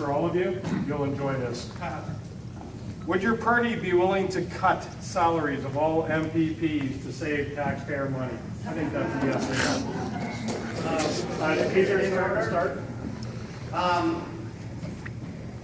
for all of you. You'll enjoy this. Would your party be willing to cut salaries of all MPPs to save taxpayer money? I think that's a yes or no. Peter, you want to start?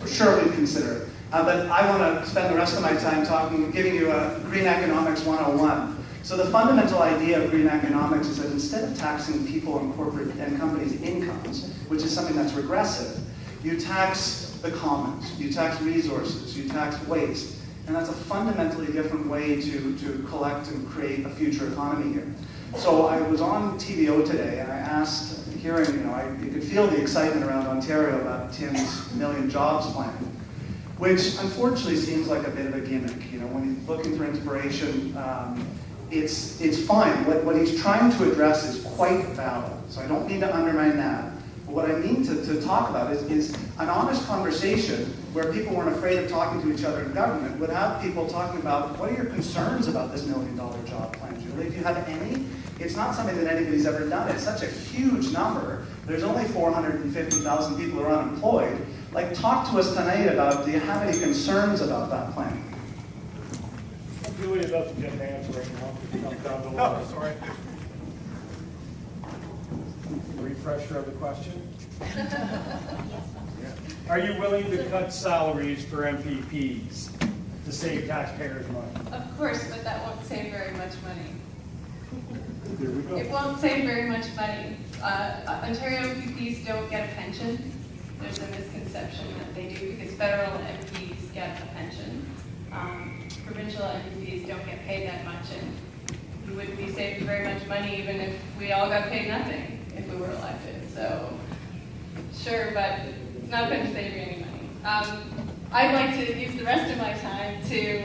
Sure, we'd consider it. But I want to spend the rest of my time giving you a Green Economics 101. So the fundamental idea of green economics is that instead of taxing people and corporate and companies' incomes, which is something that's regressive, you tax the commons, you tax resources, you tax waste. And that's a fundamentally different way to collect and create a future economy here. So I was on TVO today and I asked, hearing, you could feel the excitement around Ontario about Tim's million jobs plan, which unfortunately seems like a bit of a gimmick. When he's looking for inspiration, it's fine. What he's trying to address is quite valid. So I don't mean to undermine that. But what I mean to talk about is an honest conversation where people weren't afraid of talking to each other in government would have people talking about, what are your concerns about this $1 million job plan, Julie? Do you have any? It's not something that anybody's ever done. It's such a huge number. There's only 450,000 people who are unemployed. Talk to us tonight about, do you have any concerns about that plan? Julie doesn't get an answer right now. Oh, sorry. Refresher of the question. Are you willing to cut salaries for MPPs to save taxpayers money? Of course, but that won't save very much money. There we go. It won't save very much money. Ontario MPPs don't get a pension. There's a misconception that they do because federal MPs get a pension. Provincial MPPs don't get paid that much, and we wouldn't be saving very much money even if we all got paid nothing if we were elected. So, sure, but it's not going to save you any money. I'd like to use the rest of my time to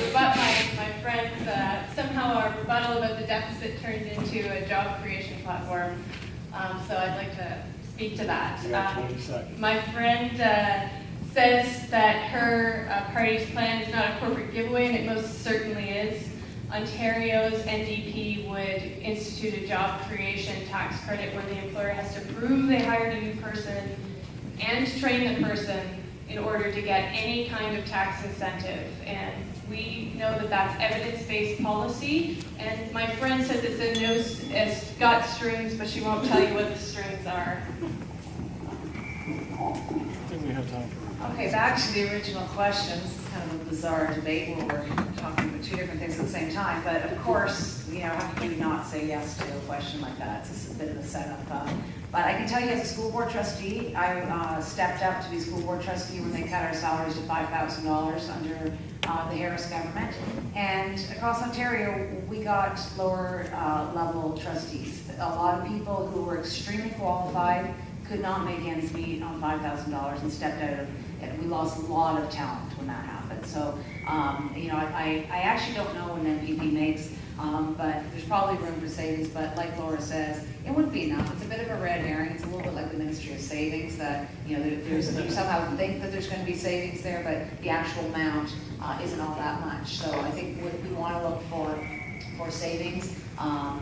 rebut my friends. Somehow our rebuttal about the deficit turned into a job creation platform. So I'd like to speak to that. My friend says that her party's plan is not a corporate giveaway, and it most certainly is. Ontario's NDP would institute a job creation tax credit where the employer has to prove they hired a new person and train the person in order to get any kind of tax incentive. And we know that that's evidence-based policy. And my friend says it's got strings, but she won't tell you what the strings are. I think we have time for Okay, back to the original question. This is kind of a bizarre debate where we're talking about two different things at the same time. But of course, how can you not say yes to a question like that? It's just a bit of a setup. But I can tell you as a school board trustee, I stepped up to be school board trustee when they cut our salaries to $5,000 under the Harris government. And across Ontario, we got lower level trustees. A lot of people who were extremely qualified could not make ends meet on $5,000 and stepped out of it. We lost a lot of talent when that happened. So, I actually don't know what an MPP makes, but there's probably room for savings. But like Laura says, it wouldn't be enough. It's a bit of a red herring. It's a little bit like the Ministry of Savings that, you somehow think that there's going to be savings there, but the actual amount isn't all that much. So I think we want to look for savings.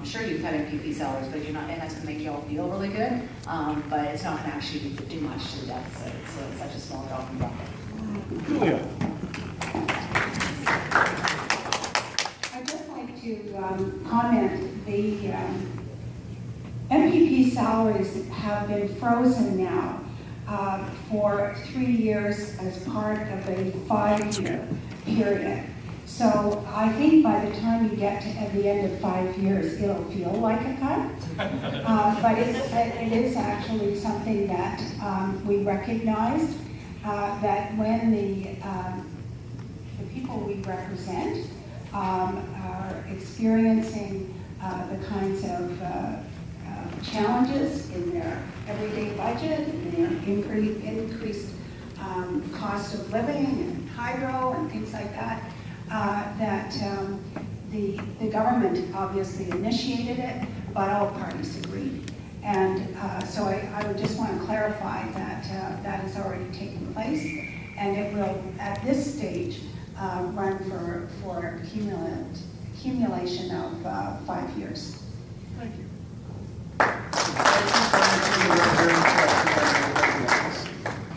Sure, you cut MPP salaries, but you're not, and that's going to make you all feel really good. But it's not going to actually do much to the deficit. It's such a small drop in the bucket. Julia. I'd just like to comment. The MPP salaries have been frozen now for 3 years as part of a 5-year period. So I think by the time you get to at the end of 5 years, it'll feel like a cut. But it is actually something that we recognized that when the people we represent are experiencing the kinds of challenges in their everyday budget, and their increased cost of living and hydro and things like that, the government obviously initiated it, but all parties agreed. And so I would just want to clarify that that has already taken place, and it will, at this stage, run for accumulation of 5 years. Thank you.